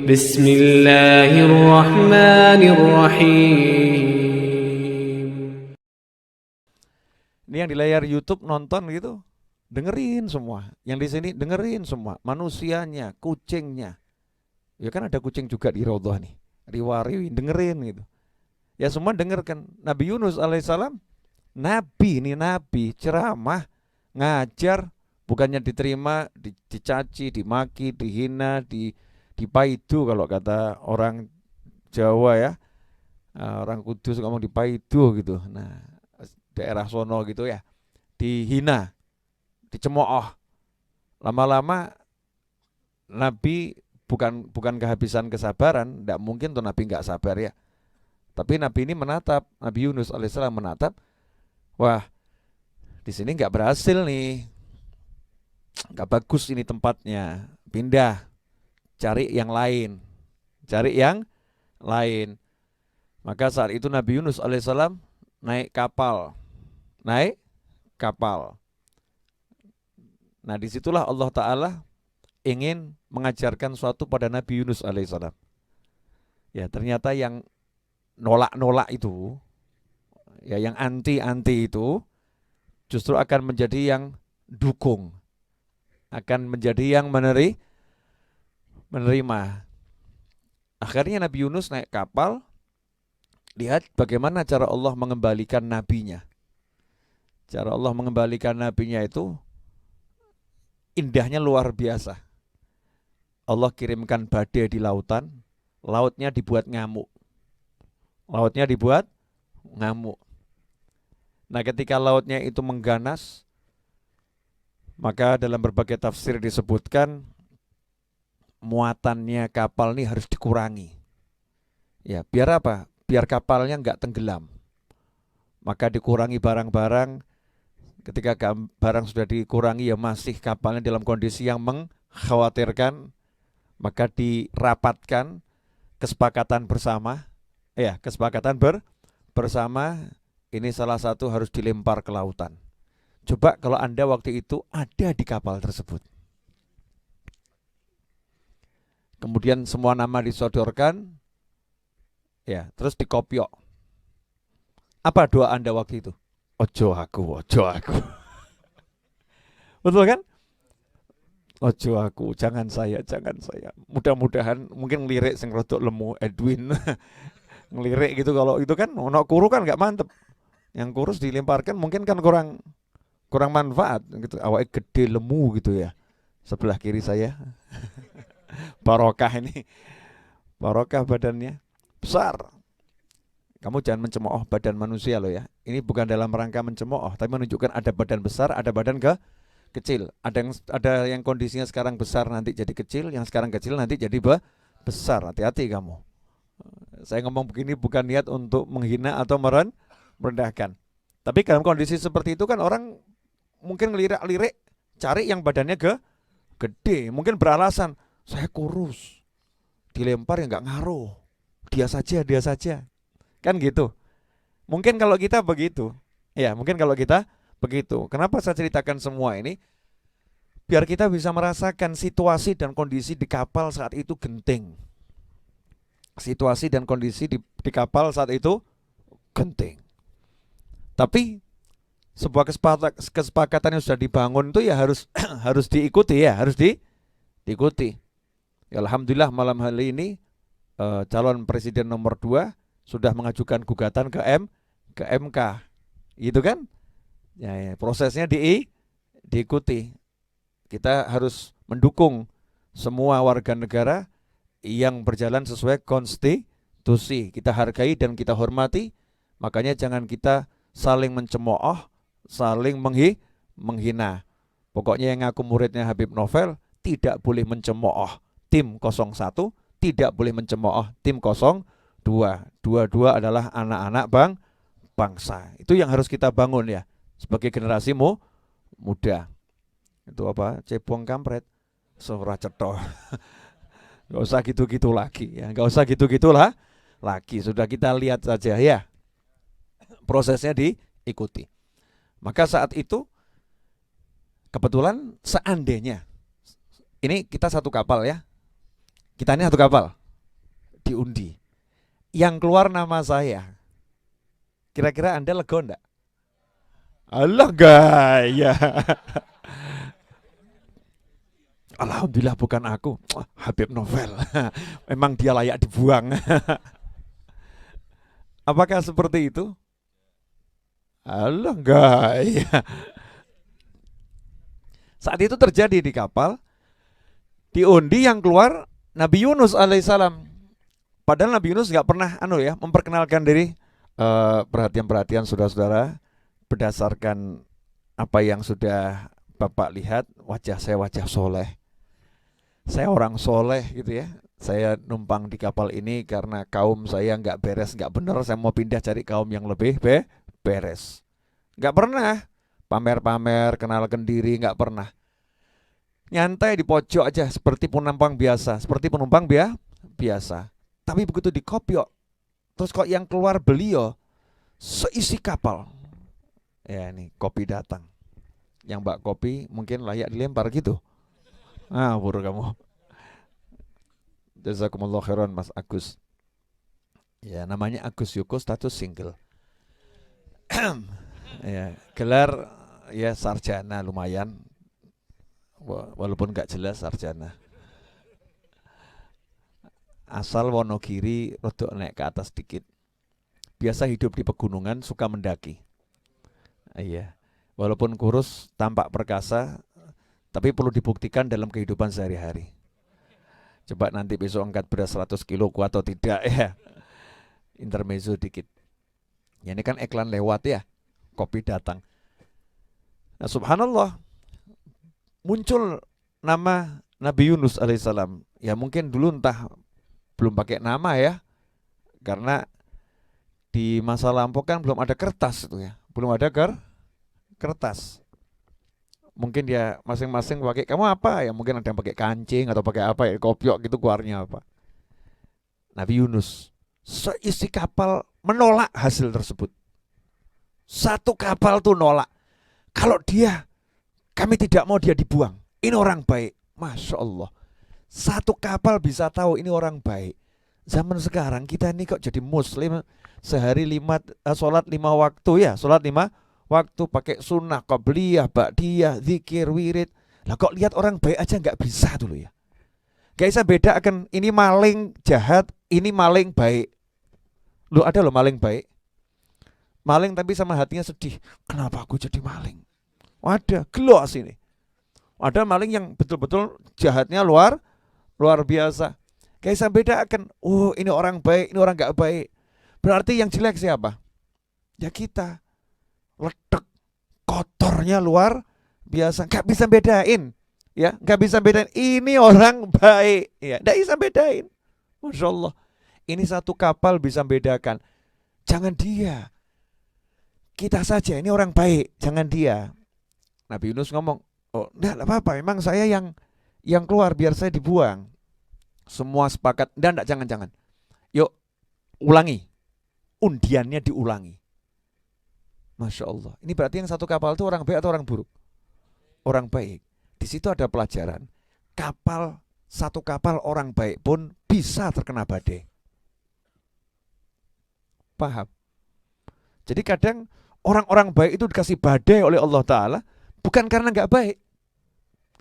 Bismillahirrahmanirrahim. Ini yang di layar YouTube nonton gitu, dengerin semua. Yang di sini dengerin semua, manusianya, kucingnya. Ya kan ada kucing juga di Raudhah nih. Riwari dengerin gitu. Ya semua dengarkan. Nabi Yunus alaihissalam, nabi ini nabi, ceramah, ngajar, bukannya diterima, dicaci, dimaki, dihina, dipaidu kalau kata orang Jawa ya. Orang Kudus ngomong dipaidu gitu. Nah, daerah sono gitu ya. Dihina, dicemooh. Lama-lama Nabi bukan kehabisan kesabaran, tidak mungkin tuh Nabi nggak sabar ya. Tapi Nabi ini menatap, Nabi Yunus alaihissalam menatap, wah di sini nggak berhasil nih, nggak bagus ini tempatnya, pindah, cari yang lain, cari yang lain. Maka saat itu Nabi Yunus alaihissalam naik kapal. Nah disitulah Allah Ta'ala ingin mengajarkan suatu pada Nabi Yunus alaihissalam. Ya ternyata yang nolak-nolak itu, ya yang anti-anti itu justru akan menjadi yang dukung, akan menjadi yang menerima. Akhirnya Nabi Yunus naik kapal, lihat bagaimana cara Allah mengembalikan nabinya. Cara Allah mengembalikan nabinya itu indahnya luar biasa. Allah kirimkan badai di lautan, lautnya dibuat ngamuk. Nah ketika lautnya itu mengganas, maka dalam berbagai tafsir disebutkan muatannya kapal ini harus dikurangi. Ya, biar apa? Biar kapalnya nggak tenggelam. Maka dikurangi barang-barang. Ketika barang sudah dikurangi ya masih kapalnya dalam kondisi yang mengkhawatirkan, maka dirapatkan kesepakatan bersama. Ya, kesepakatan bersama ini salah satu harus dilempar ke lautan. Coba kalau Anda waktu itu ada di kapal tersebut. Kemudian semua nama disodorkan, ya, terus dikopiok. Apa doa Anda waktu itu? Ojo aku. Betul kan? Ojo aku, jangan saya. Mudah-mudahan mungkin ngelirik sing rodok lemu Edwin. Ngelirik gitu, kalau itu kan ono kuru kan nggak mantep. Yang kurus dilemparkan mungkin kan kurang manfaat gitu. Awalnya gede lemu gitu ya. Sebelah kiri saya. Barokah ini. Barokah badannya. Besar. Kamu jangan mencemooh badan manusia loh ya. Ini bukan dalam rangka mencemooh, tapi menunjukkan ada badan besar, ada badan kecil. Ada yang kondisinya sekarang besar nanti jadi kecil, yang sekarang kecil nanti jadi besar. Hati-hati kamu. Saya ngomong begini bukan niat untuk menghina atau merendahkan. Tapi dalam kondisi seperti itu kan orang mungkin ngelirik-lirik cari yang badannya gede, mungkin beralasan saya kurus, dilempar ya nggak ngaruh, dia saja, kan gitu. Mungkin kalau kita begitu, Kenapa saya ceritakan semua ini? Biar kita bisa merasakan situasi dan kondisi di kapal saat itu genting. Situasi dan kondisi di kapal saat itu genting. Tapi sebuah kesepakatan yang sudah dibangun itu ya harus diikuti ya, diikuti. Ya, alhamdulillah malam hari ini calon presiden nomor 2 sudah mengajukan gugatan ke MK. Gitu kan? Ya, prosesnya diikuti. Kita harus mendukung semua warga negara yang berjalan sesuai konstitusi. Kita hargai dan kita hormati. Makanya jangan kita saling mencemooh, saling menghina. Pokoknya yang ngaku muridnya Habib Novel tidak boleh mencemooh tim 01, tidak boleh mencemooh tim 02. Dua-dua adalah anak-anak bangsa. Itu yang harus kita bangun ya sebagai generasi muda. Itu apa? Cebong kampret, surah cetoh. Gak usah gitu-gitu lagi ya, gak usah gitu-gitu lagi. Sudah kita lihat saja ya. Prosesnya diikuti. Maka saat itu kebetulan seandainya ini kita satu kapal ya. Kita ini satu kapal, diundi. Yang keluar nama saya. Kira-kira Anda lega enggak? Allah gaya. Alhamdulillah bukan aku. Habib Novel. Memang dia layak dibuang. Apakah seperti itu? Allah gaya. Saat itu terjadi di kapal, diundi yang keluar Nabi Yunus alaihissalam. Padahal Nabi Yunus nggak pernah memperkenalkan diri. Perhatian-perhatian saudara-saudara, berdasarkan apa yang sudah Bapak lihat, wajah saya wajah soleh. Saya orang soleh gitu ya. Saya numpang di kapal ini karena kaum saya nggak beres, nggak benar. Saya mau pindah cari kaum yang lebih beres. Nggak pernah pamer-pamer, kenalkan diri, nggak pernah. Nyantai di pojok aja seperti penumpang biasa, biasa. Tapi begitu di Kopiok, terus kok yang keluar beliau seisi kapal. Ya ini kopi datang. Yang Mbak Kopi mungkin layak dilempar gitu. Buru kamu. Jazakumullah khairan Mas Agus. Ya namanya Agus Yuko, status single. Ya, gelar ya sarjana lumayan. Walaupun gak jelas sarjana. Asal Wonogiri rodok naik ke atas dikit. Biasa hidup di pegunungan, suka mendaki. Iya. Walaupun kurus, tampak perkasa, tapi perlu dibuktikan dalam kehidupan sehari-hari. Coba nanti besok angkat beras 100 kilo kuat atau tidak ya. Intermezzo dikit. Ya, ini kan iklan lewat ya. Kopi datang. Nah, subhanallah. Muncul nama Nabi Yunus alaihissalam. Ya mungkin dulu entah belum pakai nama ya. Karena di masa lampau kan belum ada kertas itu ya. Belum ada kertas. Mungkin dia masing-masing pakai, kamu apa ya? Mungkin ada yang pakai kancing atau pakai apa ya, kopiok gitu, keluarnya apa. Nabi Yunus seisi kapal menolak hasil tersebut. Satu kapal tuh nolak. Kalau kami tidak mau dia dibuang. Ini orang baik. Masya Allah. Satu kapal bisa tahu ini orang baik. Zaman sekarang kita ini kok jadi muslim, sehari sholat 5 waktu ya, sholat 5 waktu pakai sunnah, qobliyah, ba'diyah, zikir, wirid. Lah kok lihat orang baik aja nggak bisa dulu ya. Gak bisa bedakan ini maling jahat, ini maling baik. Lu ada loh maling baik. Maling tapi sama hatinya sedih. Kenapa aku jadi maling? Ada, gelos ini. Ada maling yang betul-betul jahatnya luar biasa. Gak bisa bedakan. Oh ini orang baik, ini orang gak baik. Berarti yang jelek siapa? Ya kita. Ledek, kotornya luar biasa, nggak bisa bedain, ya nggak bisa bedain ini orang baik, ya nggak bisa bedain. Masya Allah, ini satu kapal bisa bedakan. Jangan dia, kita saja ini orang baik, jangan dia. Nabi Yunus ngomong, oh enggak apa-apa, memang saya yang keluar biar saya dibuang. Semua sepakat, enggak jangan. Yuk ulangi, undiannya diulangi. Masya Allah. Ini berarti yang satu kapal itu orang baik atau orang buruk? Orang baik. Di situ ada pelajaran. Satu kapal orang baik pun bisa terkena badai. Paham? Jadi kadang orang-orang baik itu dikasih badai oleh Allah Ta'ala bukan karena gak baik.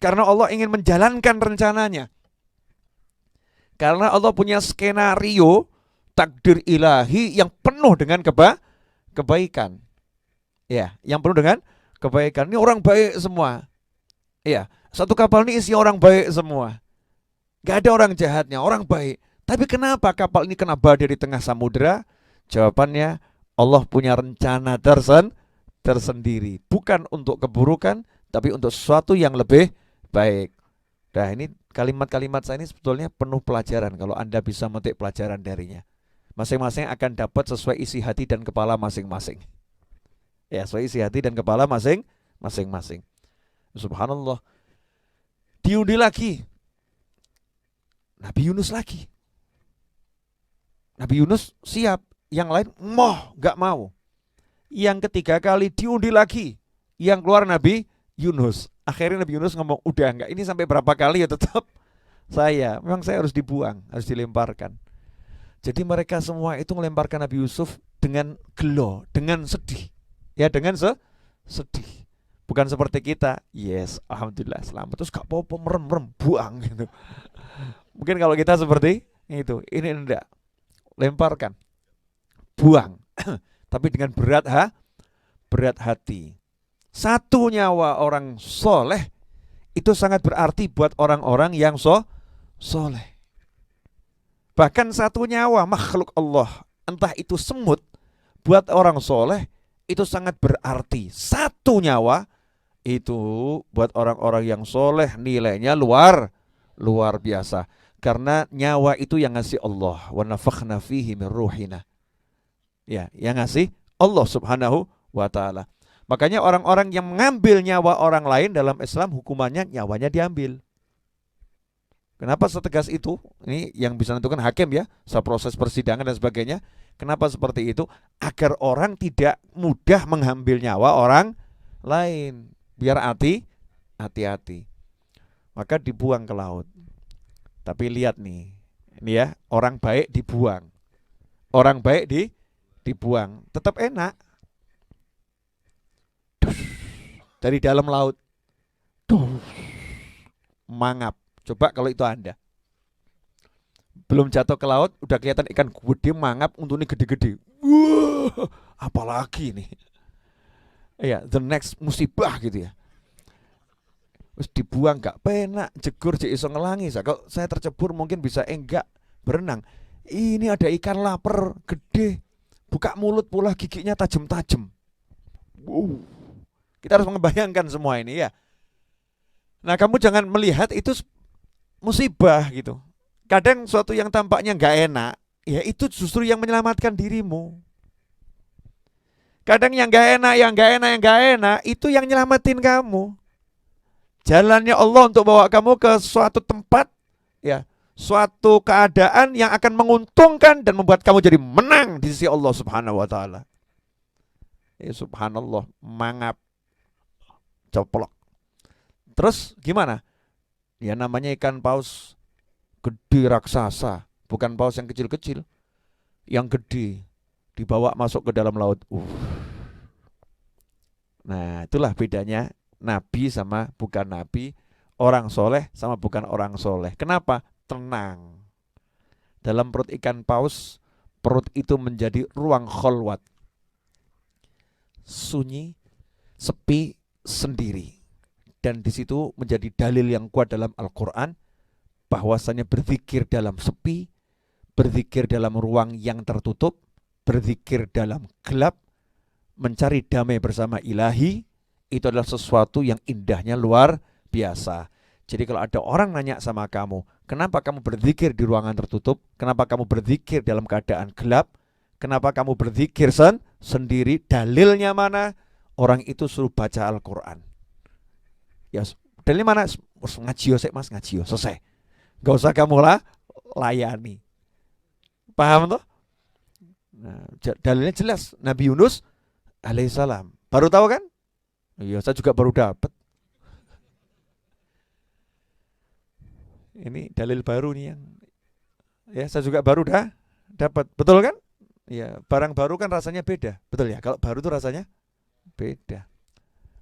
Karena Allah ingin menjalankan rencananya. Karena Allah punya skenario takdir ilahi yang penuh dengan kebaikan. Ya, yang penuh dengan kebaikan. Ini orang baik semua. Ya, satu kapal ini isi orang baik semua. Gak ada orang jahatnya, orang baik. Tapi kenapa kapal ini kena badai di tengah samudera? Jawabannya, Allah punya rencana tersendiri. Bukan untuk keburukan, tapi untuk sesuatu yang lebih baik. Nah ini kalimat-kalimat saya ini sebetulnya penuh pelajaran. Kalau Anda bisa memetik pelajaran darinya, masing-masing akan dapat sesuai isi hati dan kepala masing-masing. Ya, sesuai isi hati dan kepala masing-masing. Subhanallah. Diundi lagi. Nabi Yunus lagi. Nabi Yunus siap. Yang lain gak mau. Yang ketiga kali diundi lagi. Yang keluar Nabi Yunus. Akhirnya Nabi Yunus ngomong, udah enggak, ini sampai berapa kali ya tetap memang saya harus dibuang, harus dilemparkan. Jadi mereka semua itu melemparkan Nabi Yusuf dengan gelo, dengan sedih. Ya, dengan sedih. Bukan seperti kita, yes, alhamdulillah selamat. Terus gak apa-apa, merem-merem, buang gitu. Mungkin kalau kita seperti itu, ini enggak. Lemparkan, buang. Tapi dengan berat hati. Satu nyawa orang soleh itu sangat berarti buat orang-orang yang soleh. Bahkan satu nyawa makhluk Allah, entah itu semut, buat orang soleh itu sangat berarti. Satu nyawa itu buat orang-orang yang soleh nilainya luar biasa. Karena nyawa itu yang ngasih Allah. Wa nafakhna fihi min ruhina. Ya, yang ngasih Allah subhanahu wa ta'ala. Makanya orang-orang yang mengambil nyawa orang lain dalam Islam, hukumannya nyawanya diambil. Kenapa setegas itu? Ini yang bisa menentukan hakim ya, saat proses persidangan dan sebagainya. Kenapa seperti itu? Agar orang tidak mudah mengambil nyawa orang lain. Biar hati-hati. Maka dibuang ke laut. Tapi lihat nih, ini ya, orang baik dibuang. Orang baik dibuang. Tetap enak. Dari dalam laut. Mangap. Coba kalau itu Anda. Belum jatuh ke laut, udah kelihatan ikan gede mangap, untungnya gede-gede. Wah, apalagi nih. Ya, the next musibah gitu ya. Terus dibuang gak penak, jegur jek iso ngelangi. Kalau saya tercebur mungkin bisa enggak berenang. Ini ada ikan lapar gede, buka mulut pula giginya tajam-tajam. Kita harus membayangkan semua ini ya. Nah, kamu jangan melihat itu musibah gitu. Kadang suatu yang tampaknya gak enak, ya itu justru yang menyelamatkan dirimu. Kadang yang gak enak, itu yang nyelamatin kamu. Jalannya Allah untuk bawa kamu ke suatu tempat, ya, suatu keadaan yang akan menguntungkan dan membuat kamu jadi menang di sisi Allah Subhanahu wa taala. Ya subhanallah, mangap, coplok. Terus gimana? Ya namanya ikan paus gede raksasa, bukan paus yang kecil-kecil. Yang gede dibawa masuk ke dalam laut. Nah, itulah bedanya Nabi sama bukan Nabi, orang soleh sama bukan orang soleh. Kenapa? Tenang. Dalam perut ikan paus, perut itu menjadi ruang kholwat. Sunyi, sepi, sendiri. Dan di situ menjadi dalil yang kuat dalam Al-Quran, bahwasanya berzikir dalam sepi, berzikir dalam ruang yang tertutup, berzikir dalam gelap, mencari damai bersama ilahi, itu adalah sesuatu yang indahnya luar biasa. Jadi kalau ada orang nanya sama kamu, kenapa kamu berzikir di ruangan tertutup? Kenapa kamu berzikir dalam keadaan gelap? Kenapa kamu berzikir sendiri? Dalilnya mana? Orang itu suruh baca Al-Quran. Ya, dalilnya mana? Ngajiyo sih mas, ngajiyo, selesai. Gak usah kamu layani. Paham tuh? Nah, dalilnya jelas. Nabi Yunus alaihissalam. Baru tahu kan? Iya, saya juga baru dapat. Ini dalil baru nih yang ya saya juga baru dapat. Betul kan? Ya, barang baru kan rasanya beda. Betul ya? Kalau baru tuh rasanya beda.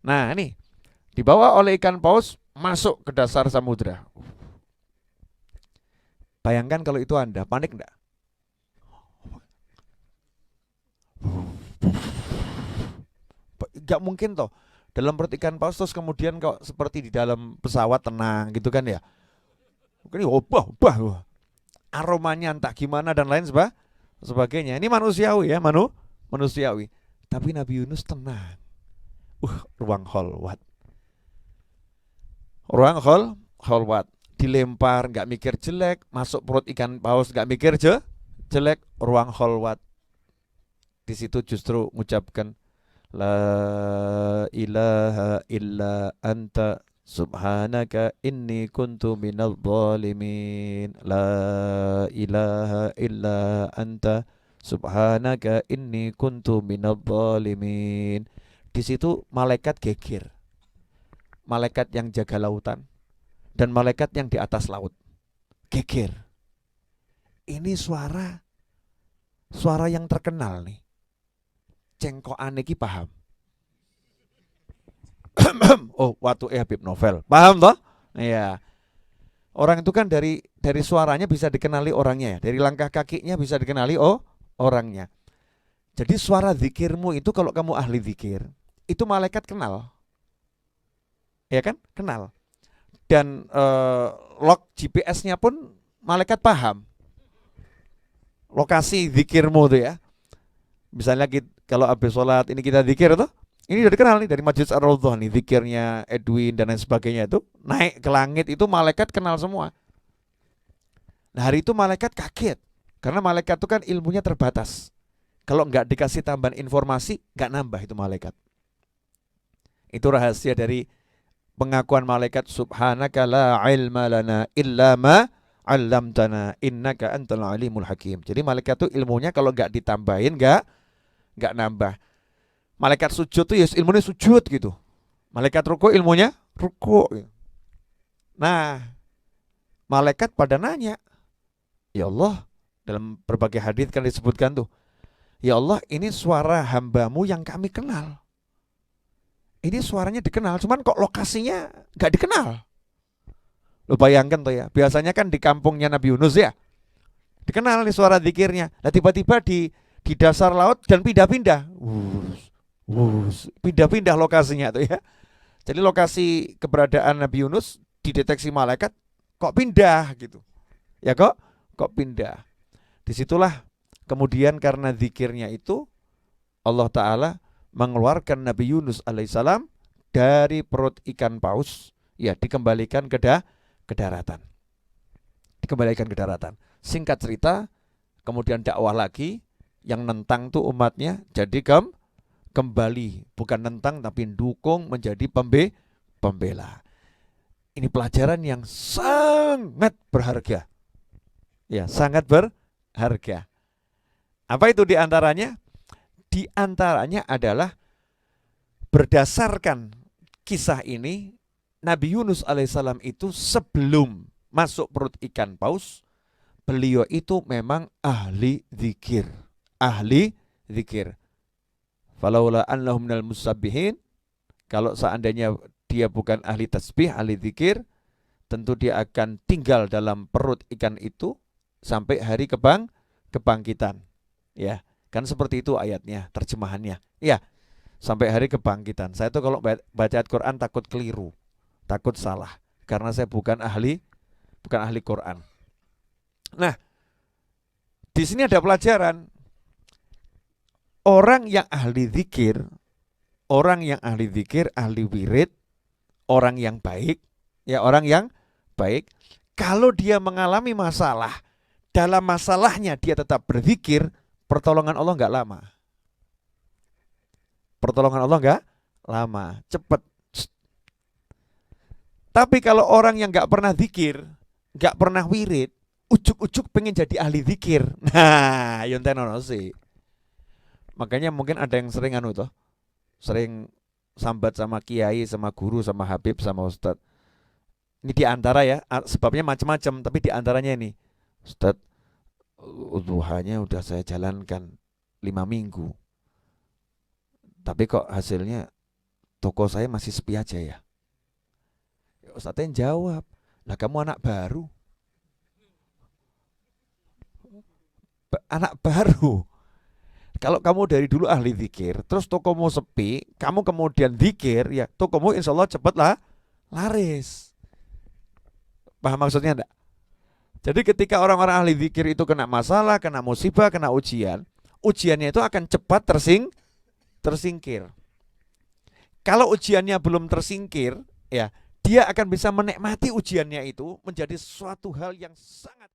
Nah, ini dibawa oleh ikan paus masuk ke dasar samudra. Bayangkan kalau itu Anda, panik enggak? Gak mungkin toh dalam perut ikan paus terus kemudian kok seperti di dalam pesawat tenang gitu kan ya. Ini obah aromanya entah gimana dan lain sebagainya. Ini manusiawi ya, manusiawi. Tapi Nabi Yunus tenang. Ruang kholwat. Ruang kholwat. Dilempar, gak mikir jelek. Masuk perut ikan paus, gak mikir jelek. Ruang kholwat. Di situ justru mengucapkan La ilaha illa anta subhanaka inni kuntu minadh dhalimin. La ilaha illa anta subhanaka inni kuntu minadh dhalimin. Di situ malaikat geger. Malaikat yang jaga lautan dan malaikat yang di atas laut. geger. Ini suara yang terkenal nih. Cengkokan iki paham. Oh, waktu Habib Novel. Paham toh? Iya. Orang itu kan dari suaranya bisa dikenali orangnya ya. Dari langkah kakinya bisa dikenali orangnya. Jadi suara zikirmu itu kalau kamu ahli zikir, itu malaikat kenal. Ya kan? Kenal. Dan log GPS-nya pun malaikat paham. Lokasi zikirmu tuh ya. Misalnya kalau habis sholat ini kita zikir tuh, ini udah dikenal nih dari Masjid Ar-Raudhah nih, zikirnya Edwin dan lain sebagainya itu naik ke langit itu malaikat kenal semua. Nah hari itu malaikat kaget karena malaikat itu kan ilmunya terbatas. Kalau nggak dikasih tambahan informasi nggak nambah itu malaikat. Itu rahasia dari pengakuan malaikat, subhanaka la ilma lana illa ma 'allamtana innaka antal alimul hakim. Jadi malaikat itu ilmunya kalau nggak ditambahin nggak nambah. Malaikat sujud tuh ya ilmunya sujud gitu. Malaikat ruku ilmunya ruku. Nah, malaikat pada nanya, ya Allah, dalam berbagai hadis kan disebutkan tuh, ya Allah, ini suara hambamu yang kami kenal. Ini suaranya dikenal, cuman kok lokasinya gak dikenal. Lo bayangkan tuh ya, biasanya kan di kampungnya Nabi Yunus ya, dikenal nih suara zikirnya. Nah tiba-tiba di dasar laut dan pindah-pindah. Pindah-pindah lokasinya tuh ya. Jadi lokasi keberadaan Nabi Yunus dideteksi malaikat, kok pindah gitu. Ya kok pindah. Disitulah kemudian karena zikirnya itu Allah Ta'ala mengeluarkan Nabi Yunus alaihissalam dari perut ikan paus, ya dikembalikan ke daratan. Dikembalikan ke daratan. Singkat cerita, kemudian dakwah lagi, yang nentang tuh umatnya jadi kembali, bukan nentang tapi dukung menjadi pembela. Ini pelajaran yang sangat berharga. Ya, sangat berharga. Apa itu diantaranya? Diantaranya adalah berdasarkan kisah ini, Nabi Yunus alaihissalam itu sebelum masuk perut ikan paus, beliau itu memang ahli zikir. Ahli zikir. Falaula annahum minal musabbihin, kalau seandainya dia bukan ahli tasbih, ahli zikir, tentu dia akan tinggal dalam perut ikan itu sampai hari kebangkitan. Ya, kan seperti itu ayatnya, terjemahannya. Ya, sampai hari kebangkitan. Saya tuh kalau baca Al-Quran takut keliru, takut salah, karena saya bukan ahli Quran. Nah, di sini ada pelajaran. Orang yang ahli zikir, ahli wirid, orang yang baik, kalau dia mengalami masalah, dalam masalahnya dia tetap berzikir, pertolongan Allah nggak lama. Cepat. Tapi kalau orang yang nggak pernah zikir, nggak pernah wirid, ujuk-ujuk pengen jadi ahli zikir, nah, yontenono sih. Makanya mungkin ada yang sering sambat sama kiai, sama guru, sama habib, sama ustadz. Ini diantara ya, sebabnya macam-macam, tapi diantaranya ini, ustadz, duhanya udah saya jalankan 5 minggu, tapi kok hasilnya toko saya masih sepi aja ya. Ustadznya jawab, lah kamu anak baru. Kalau kamu dari dulu ahli zikir, terus tokomu sepi, kamu kemudian zikir, ya tokomu insya Allah cepatlah laris. Paham maksudnya enggak? Jadi ketika orang-orang ahli zikir itu kena masalah, kena musibah, kena ujian, ujiannya itu akan cepat tersingkir. Kalau ujiannya belum tersingkir, ya dia akan bisa menikmati ujiannya itu menjadi suatu hal yang sangat